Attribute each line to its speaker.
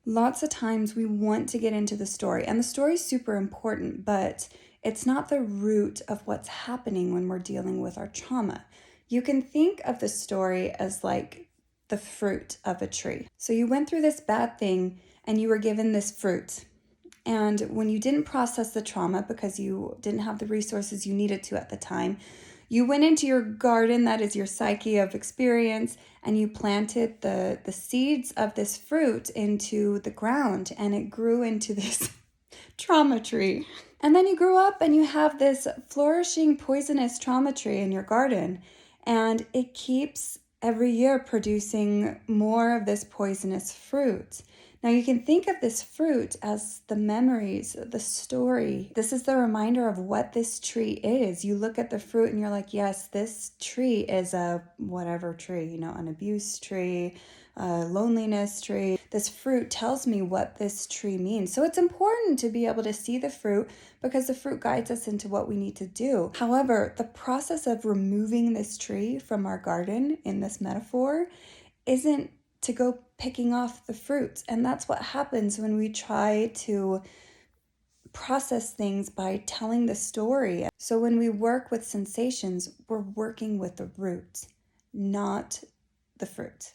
Speaker 1: Lots of times we want to get into the story, and the story is super important, but it's not the root of what's happening when we're dealing with our trauma. You can think of the story as like the fruit of a tree. So you went through this bad thing and you were given this fruit. And when you didn't process the trauma because you didn't have the resources you needed to at the time, you went into your garden, that is your psyche of experience, and you planted the seeds of this fruit into the ground, and it grew into this trauma tree. And then you grew up and you have this flourishing poisonous trauma tree in your garden, and it keeps every year producing more of this poisonous fruit. Now you can think of this fruit as the memories, the story. This is the reminder of what this tree is. You look at the fruit and you're like, yes, this tree is a whatever tree, an abuse tree, a loneliness tree. This fruit tells me what this tree means. So it's important to be able to see the fruit because the fruit guides us into what we need to do. However, the process of removing this tree from our garden in this metaphor isn't to go picking off the fruits. And that's what happens when we try to process things by telling the story. So when we work with sensations, we're working with the root, not the fruit.